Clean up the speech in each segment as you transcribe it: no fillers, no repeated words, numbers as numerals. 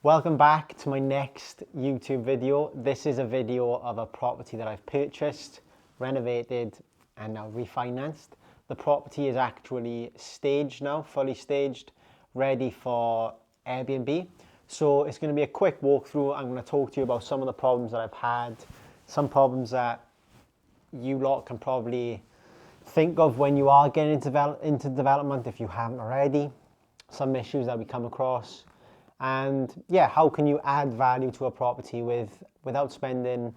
Welcome back to my next YouTube video. This is a video of a property that I've purchased, renovated, and now refinanced. The property is actually staged now, fully staged, ready for Airbnb. So it's going to be a quick walkthrough. I'm going to talk to you about some of the problems that I've had, some problems that you lot can probably think of when you are getting into development if you haven't already, some issues that we come across, and yeah, how can you add value to a property without spending,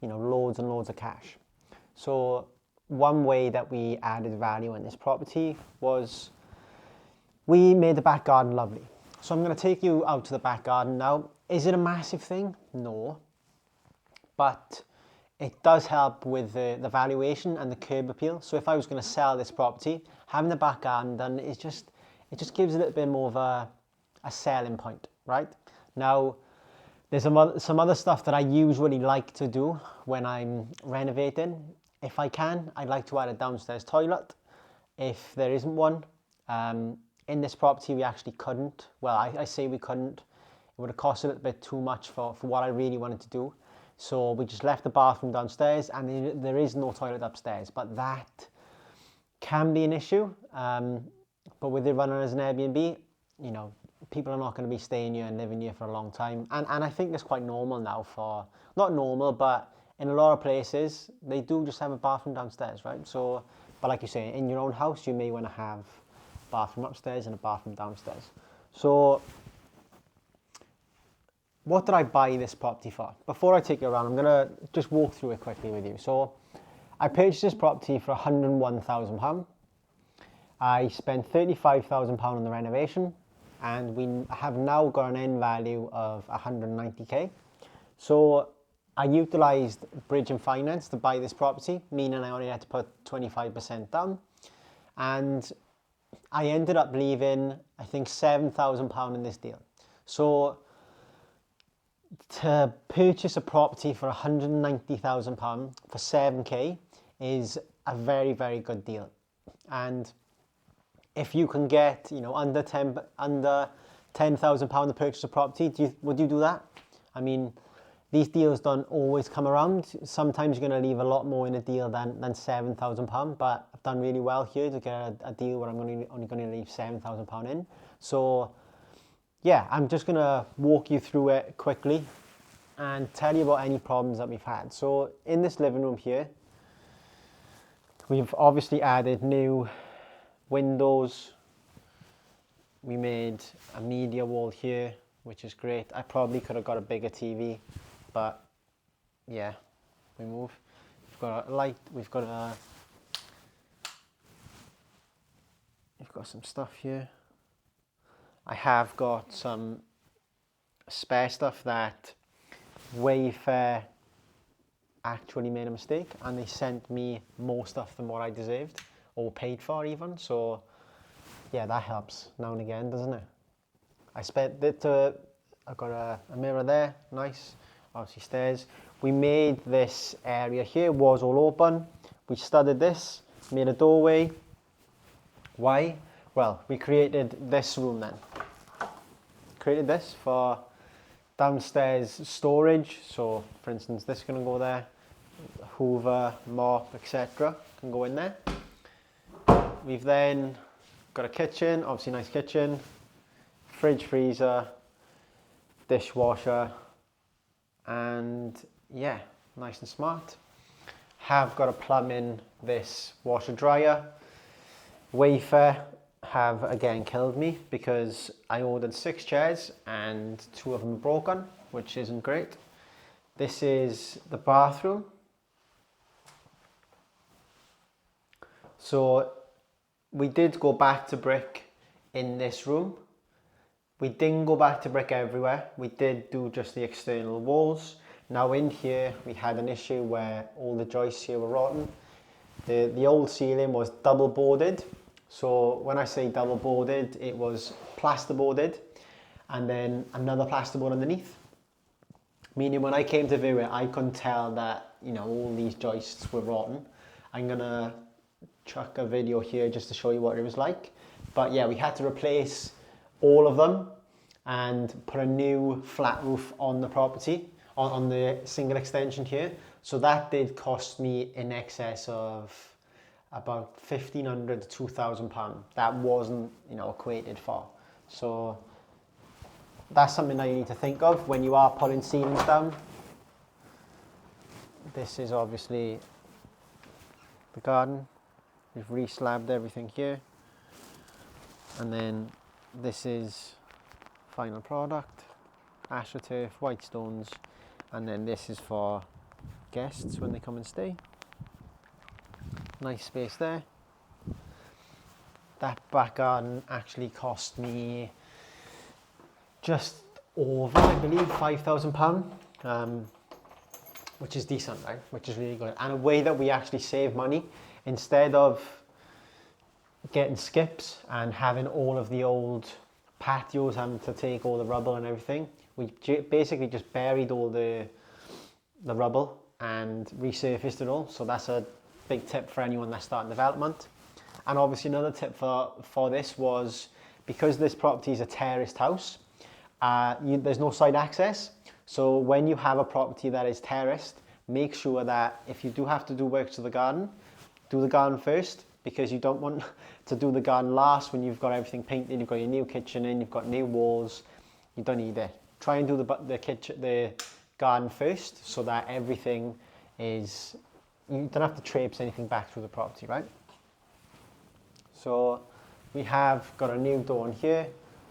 loads and loads of cash. So one way that we added value in this property was we made the back garden lovely. So I'm going to take you out to the back garden now. Is it a massive thing? No, but it does help with the valuation and the curb appeal. So if I was going to sell this property, having the back garden done, it just gives a little bit more of a selling point, right? Now, there's some other stuff that I usually like to do when I'm renovating. If I can, I'd like to add a downstairs toilet. If there isn't one, in this property we actually couldn't. Well, I say we couldn't. It would have cost a little bit too much for what I really wanted to do. So we just left the bathroom downstairs, and there is no toilet upstairs, but that can be an issue. But with it running as an Airbnb, people are not going to be staying here and living here for a long time. And I think that's quite normal now not normal, but in a lot of places, they do just have a bathroom downstairs, right? So, but like you say, in your own house, you may want to have a bathroom upstairs and a bathroom downstairs. So, what did I buy this property for? Before I take you around, I'm going to just walk through it quickly with you. So, I purchased this property for £101,000. I spent £35,000 on the renovation, and we have now got an end value of 190k. So I utilised bridge and finance to buy this property, meaning I only had to put 25% down, and I ended up leaving, I think, £7,000 in this deal. So to purchase a property for £190,000 for 7k is a very, very good deal. And if you can get, under £10,000 to purchase a property, would you do that? I mean, these deals don't always come around. Sometimes you're going to leave a lot more in a deal than £7,000, but I've done really well here to get a deal where I'm only going to leave £7,000 in. So yeah, I'm just going to walk you through it quickly and tell you about any problems that we've had. So in this living room here, we've obviously added new windows. We made a media wall here, which is great. I probably could have got a bigger TV, but yeah, we move. We've got a light, we've got some stuff here. I have got some spare stuff that Wayfair actually made a mistake, and they sent me more stuff than what I deserved or paid for even. So yeah, that helps now and again, doesn't it? I got a mirror there, nice. Obviously stairs. We made this area here, was all open. We studded this, made a doorway. Why? Well, we created this room then. Created this for downstairs storage. So for instance, this is going to go there. Hoover, mop, etc. can go in there. We've then got a kitchen, obviously nice kitchen, fridge, freezer, dishwasher, and yeah, nice and smart. Have got a plumb in this washer dryer. Wayfair have again killed me because I ordered 6 chairs and 2 of them are broken, which isn't great. This is the bathroom. So we did go back to brick in this room. We didn't go back to brick everywhere. We did do just the external walls. Now in here, we had an issue where all the joists here were rotten. The old ceiling was double boarded. So when I say double boarded, it was plasterboarded and then another plasterboard underneath. Meaning when I came to view it, I couldn't tell that, all these joists were rotten. I'm gonna chuck a video here just to show you what it was like. But yeah, we had to replace all of them. and put a new flat roof on the property, on the single extension here. So that did cost me in excess of about £1,500 to £2,000. That wasn't, you know, equated for. So that's something that you need to think of when you are putting ceilings down. This is obviously the garden. We've re-slabbed everything here. And then this is final product, AstroTurf, white stones, and then this is for guests when they come and stay. Nice space there. That back garden actually cost me just over, I believe, £5,000, which is decent, right? Which is really good. And a way that we actually save money, instead of getting skips and having all of the old patios, having to take all the rubble and everything, we basically just buried all the rubble and resurfaced it all. So that's a big tip for anyone that's starting development. And obviously another tip for this was, because this property is a terraced house, there's no side access. So when you have a property that is terraced, make sure that if you do have to do work to the garden, do the garden first, because you don't want to do the garden last when you've got everything painted, you've got your new kitchen in, you've got new walls. You don't need it. Try and do the garden first, so that everything is, you don't have to traipse anything back through the property, right? So we have got a new door in here.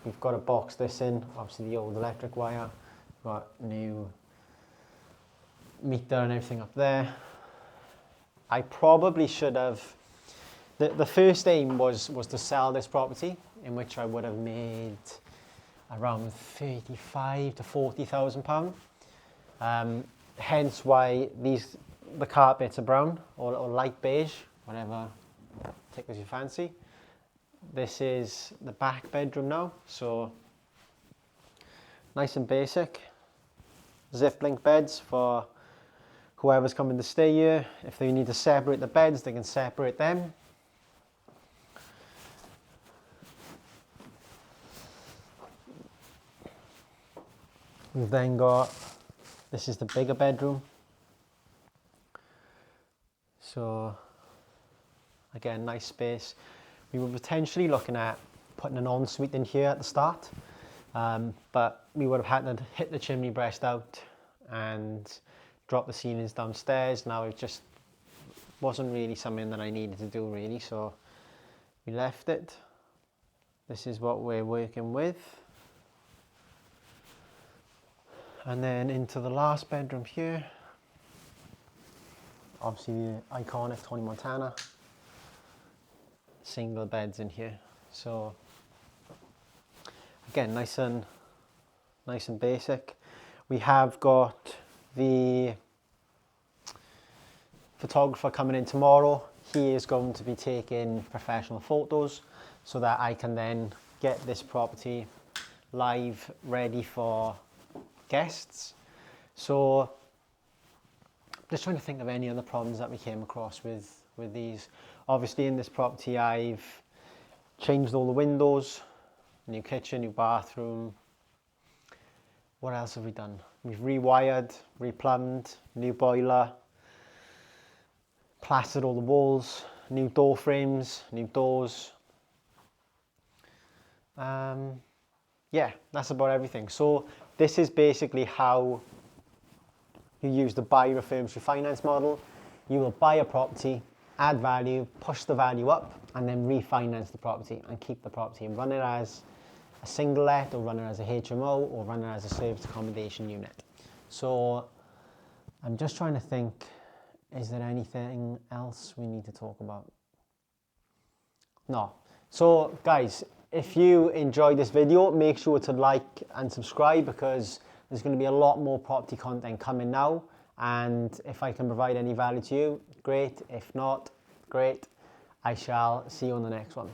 We've got to box this in, obviously the old electric wire. We've got new meter and everything up there. I probably should have, the first aim was to sell this property, in which I would have made around £35,000 to £40,000. Hence why the carpets are brown or light beige, whatever tickles your fancy. This is the back bedroom now, so nice and basic. Zip link beds for whoever's coming to stay here. If they need to separate the beds, they can separate them. We've then got, this is the bigger bedroom. So again, nice space. We were potentially looking at putting an ensuite in here at the start, but we would have had to hit the chimney breast out and drop the ceilings downstairs. Now it just wasn't really something that I needed to do really, so we left it. This is what we're working with. And then into the last bedroom here, obviously the iconic Tony Montana. Single beds in here, so again nice and basic. We have got the photographer coming in tomorrow. He is going to be taking professional photos so that I can then get this property live, ready for guests. So just trying to think of any other problems that we came across with these. Obviously in this property I've changed all the windows, new kitchen, new bathroom. What else have we done? We've rewired, replumbed, new boiler, plastered all the walls, new door frames, new doors. Yeah, that's about everything. So this is basically how you use the buy, refurbish, refinance model. You will buy a property, add value, push the value up, and then refinance the property and keep the property and run it as a single let, or run it as a HMO, or run it as a serviced accommodation unit. So I'm just trying to think, is there anything else we need to talk about? No. So guys, if you enjoyed this video, make sure to like and subscribe, because there's going to be a lot more property content coming now. And if I can provide any value to you, great. If not, great. I shall see you on the next one.